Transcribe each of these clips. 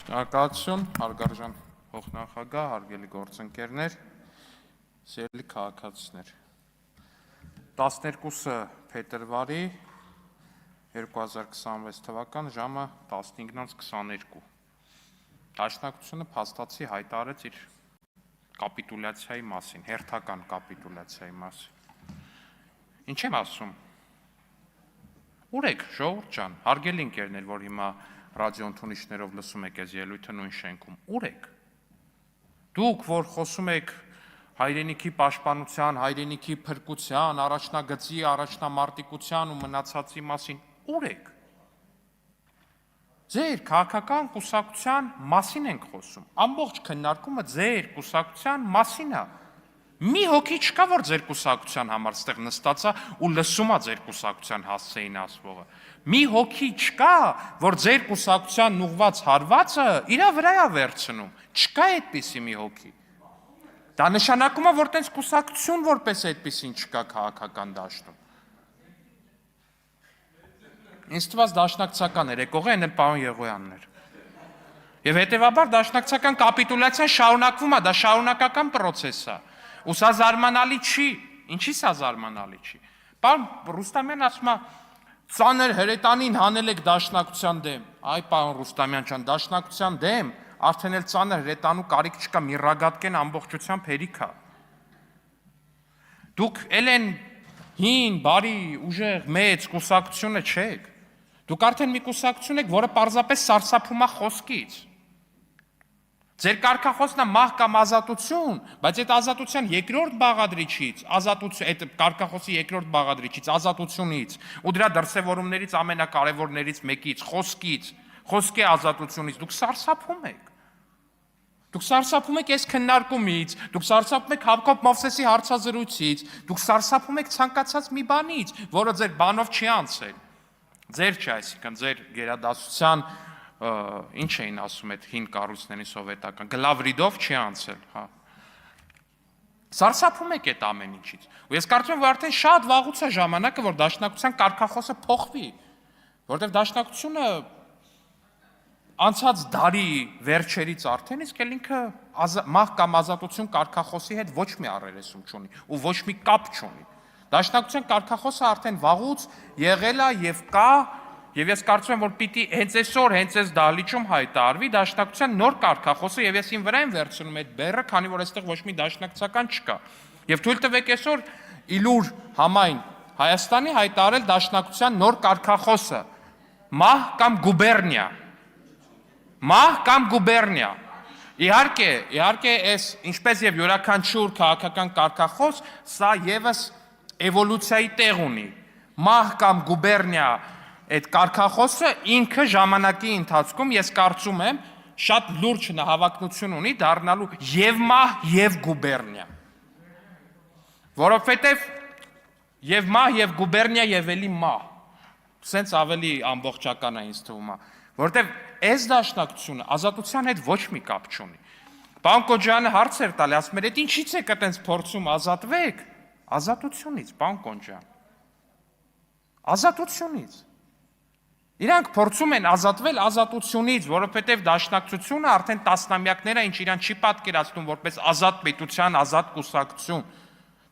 Շնորհակալություն, հարգարժան փոխնախագահ, հարգելի գործընկերներ, սիրելի քաղաքացիներ։ 12 փետրվարի 2026 թվական ժամը 15:22 Դաշնակցությունը փաստացի հայտարարեց իր կապիտուլյացիայի մասին, հերթական կապիտուլյացիայի մասին։ Ինչ եմ ասում։ Ուր եք, ժողովուրդ ջան, հարգելի ընկերներ, որ հիմա ռադիոընդունիչներով լսում եք այս ելույթը նույն շենքում, ուր եք։ Դուք, որ խոսում եք հայրենիքի պաշտպանության, հայրենիքի փրկության, առաջնագծի, առաջնամարտիկության ու մնացածի մասին, ուր եք։ Ձեր քաղաքական կուսակցության մասին ենք խոսում։ Ամբողջ քննարկումը ձեր կուսակցության մասին է։ Մի հոգի չկա, որ ձեր կուսակցության համար ստեղ նստած է ու լսում է ձեր կուսակցության հասցեին ասվողը։ Մի հոգի չկա, որ ձեր կուսակցության ուղված հարվածը իր վրա է վերցնում։ Չկա այդպիսի մի հոգի։ Դա նշանակում է, որ տենց կուսակցություն որպես այդպիսին չկա քաղաքական դաշտում։ Ինձ թվաց դաշնակցական երեկողը են էլ պարոն Եղոյանն էր։ Եվ հետևաբար դաշնակցական կապիտուլյացիան շարունակվում է, դա շարունակական պրոցես է։ Ու սա զարմանալի չի, ինչի սա զարմանալի չի։ Պարոն Ռուստամյանն ասում է, ծանր հրետանին հանել եք դաշնակցության դեմ։ Այ պարոն Ռուստամյան ջան, դաշնակցության դեմ արդեն էլ ծանր հրետանու կարիք չկա, միրագատկեն ամբողջությամբ հերիք է։ Դուք էլ են հին, բարի, ուժեղ, մեծ կուսակցությունը չեք։ Դուք արդեն մի կուսակցություն եք, որը պարզապես սարսափում է խոսքից։ Ձեր կարգախոսն է մահ կամ ազատություն, բայց այդ ազատության երկրորդ բաղադրիչից, այդ կարգախոսի երկրորդ բաղադրիչից, ազատությունից ու դրա դրսևորումներից ամենակարևորներից մեկից, խոսքի ազատությունից դուք սարսափում եք։ Դուք սարսափում եք այս քննարկումից, դուք սարսափում եք Հակոբ Մովսեսի հարցազրույցից, դուք սարսափում եք ցանկացած մի բանից, որը ձեր բանով չի անցել։ Ձեր չէ, այսինքն ձեր գերադասության ինչ էին ասում այդ հին կառույցների սովետական, գլավրիդով չի անցել, հա։ Սարսափում եք այդ ամեն ինչից։ Ու ես կարծում եմ, որ արդեն շատ վաղուց է ժամանակը, որ դաշնակցության կարգախոսը փոխվի, որովհետև դաշնակցությունը անցած դարի վերջերից արդեն իսկ էլ ինքը մահ կամ ազատություն կարգախոսի հետ ոչ մի առերեսում չունի ու ոչ մի կապ չունի։ Դաշնակցության կարգախոսը արդեն վաղուց եղել է եւ կա, եւ ես կարծում եմ, որ պիտի հենց այսօր, հենց այս դահլիճում հայտարարվի դաշնակցության նոր կարգախոսը եւ ես ին վրա եմ վերցնում այդ բեռը, քանի որ այստեղ ոչ մի դաշնակցական չկա։ Եվ թույլ տվեք այսօր իլուր համայն Հայաստանի հայտարարել դաշնակցության նոր կարգախոսը՝ մահ կամ գուբերնիա։ Մահ կամ գուբերնիա։ Իհարկե, այս ինչպես եւ յուրաքանչյուր քաղաքական կարգախոս, սա եւս էվոլյուցիայի տեղ ունի։ Մահ կամ գուբերնիա այդ կարգախոսը ինքը ժամանակի ընթացքում ես կարծում եմ շատ լուրջ հավակնություն ունի դառնալու եւ մահ եւ գուբերնիա։ Որովհետեւ եւ մահ եւ գուբերնիա եւ էլի մահ։ Սենց ավելի ամբողջական է ինձ թվում է, որովհետեւ այս դաշնակցությունը ազատության հետ ոչ մի կապ չունի։ Պարոն Կոջյանը հարց էր տալի, ասում էր, «Էդ ինչից եք այտենց փորձում ազատվեք»։ Ազատությունից, պարոն Կոջյան։ Ազատությունից։ Իրանք փորձում են ազատվել ազատությունից, որովհետև դաշնակցությունը արդեն տասնամյակներ է, ինչ իրան չի պատկերացնում որպես ազատ պետության, ազատ կուսակցություն։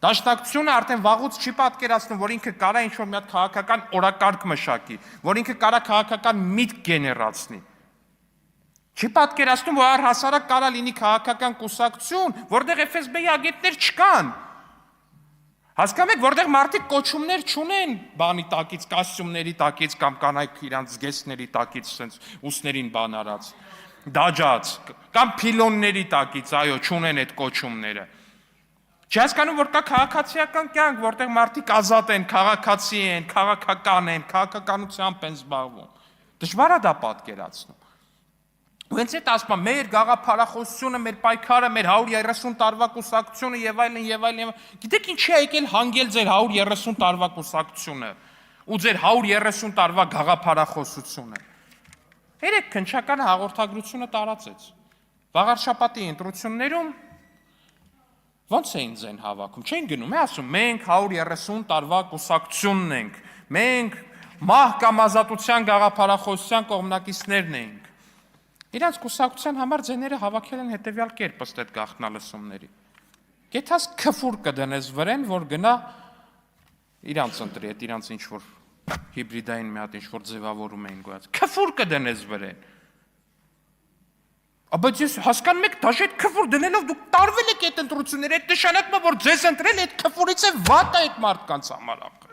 Դաշնակցությունը արդեն վաղուց չի պատկերացնում, որ ինքը կարա ինչ-որ մի հատ քաղաքական օրակարգ մշակի, որ ինքը կարա քաղաքական միտք գեներացնի։ Չի պատկերացնում, որ առհասարակ կարա լինի քաղաքական կուսակցություն, որտեղ FSB-ի ագետներ չկան։ Հասկանում եք, որտեղ մարդիկ կոչումներ չունեն բանի տակից, կոստյումների տակից կամ կանայք իրանց զգեստների տակից, սենց ուսներին բան արած, դաջած, կամ փիլոնների տակից, այո, չունեն այդ կոչումները։ Չի հասկանում, որ կա քաղաքացիական կյանք, որտեղ մարդիկ ազատ են, քաղաքացի են, քաղաքական են, քաղաքականությամբ են զբաղվում։ Դժվար է դա պատկերացնում։ Ու հենց այդ ասում եմ, մեր գաղափարախոսությունը, մեր պայքարը, մեր 130 տարվա կուսակցությունը եւ այլն։ Գիտեք ինչի է եկել հանգել ձեր 130 տարվա կուսակցությունը ու ձեր 130 տարվա գաղափարախոսությունը։ Երեք քննչական հաղորդագրությունը տարածեց։ Վաղարշաբաթի ընտրություններում ո՞նց էին ձեն հավաքում։ Չեն գնում, ասում, մենք 130 տարվա կուսակցությունն ենք, մենք մահ կամ ազատության գաղափարախոսության կողմնակիցներն ենք։ Իրանց կուսակցության համար ձեները հավաքել են հետևյալ կերպ ըստ այդ գաղտնալսումների։ Գեթաս քֆուր կդնես վրեն, որ գնա իրանց ընտրի, այդ իրանց ինչ-որ հիբրիդային մի հատ ինչ-որ ձևավորում էին գոյած։ Քֆուր կդնես վրեն։ Բայց ես հասկանում եք, դաժե այդ քֆուր դնելով դուք տարվել եք այդ ընտրությունները, այդ նշանակում է, որ ձեզ ընտրել այդ քֆուրից է վատ է այդ մարդկանց համար ախր։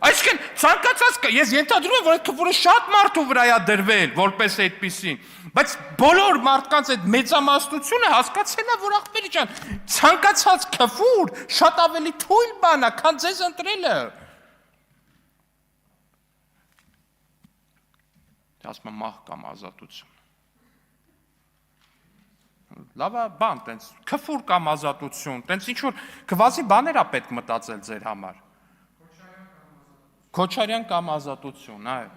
Այսինքն ցանկացած ես ենթադրում եմ, որ այդ քֆուրը շատ մարդու վրա է դրվել, որպես այդպեսին, բայց բոլոր մարդկանց այդ մեծամասնությունը հասկացել է, որ ախպերի ջան, ցանկացած քֆուր շատ ավելի թույլ բան է, քան ձեզ ընտրելը։ Ասում եմ մահ կամ ազատություն։ Լավ է, բան, տենց քֆուր կամ ազատություն, տենց ինչ-որ գվազի բաներ է պետք մտածել ձեր համար։ Քոչարյան կամ ազատություն, այո։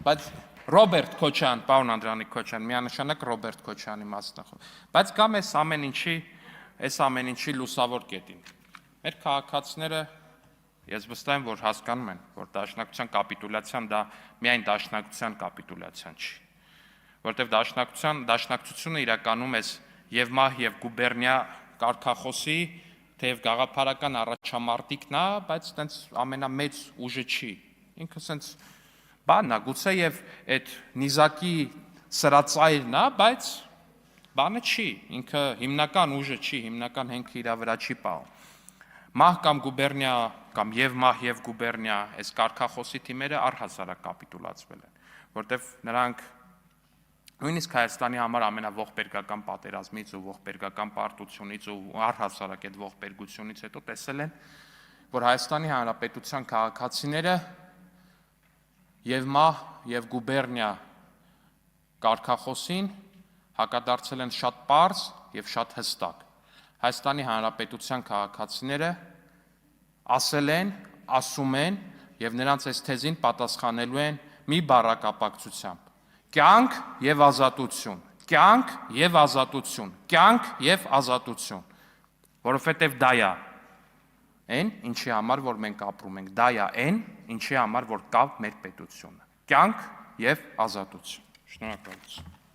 Բայց Ռոբերտ Քոչարյան, պարոն Անդրանիկ Քոչարյան, միանշանակ Ռոբերտ Քոչարյանի մասնախոս։ Բայց կամ այս ամեն ինչի լուսավոր կետին։ Մեր քաղաքացիները ես վստահ եմ, որ հասկանում են, որ դաշնակցության կապիտուլյացիան դա միայն դաշնակցության կապիտուլյացիան չի, որտեղ դաշնակցությունը իրականում է եւ մահ եւ գուբերնիա կարգախոսի թեև գաղափարական առաջամարտիկն է, բայց տենց ամենամեծ ուժը չի։ Ինքը սենց բանն է, գուցե եւ այդ նիզակի սրածայրն է, բայց բանը չի, ինքը հիմնական ուժը չի, հիմնական հենքը իր վրա չի պահում։ Մահ կամ գուբերնիա կամ եւ մահ եւ գուբերնիա այս կարգախոսի թիմերը առհասարակ կապիտուլացվել են, որտեվ նրանք նույնիսկ Հայաստանի համար ամենաողբերգական պատերազմից ու ողբերգական պարտությունից ու առհասարակ այդ ողբերգությունից հետո տեսել են, որ Հայաստանի Հանրապետության քաղաքացիները եւ մահ եւ գուբերնիա կարգախոսին հակադարձել են շատ պարզ եւ շատ հստակ։ Հայաստանի Հանրապետության քաղաքացիները ասել են, ասում են եւ նրանց այս թեզին պատասխանելու են մի բառակապակցությամբ. կյանք եւ ազատություն, կյանք եւ ազատություն, կյանք եւ ազատություն, որովհետեւ դա է այն, ինչի համար որ մենք ապրում ենք, դա է այն, ինչի համար որ կա մեր պետությունը, կյանք եւ ազատություն։ Շնորհակալություն։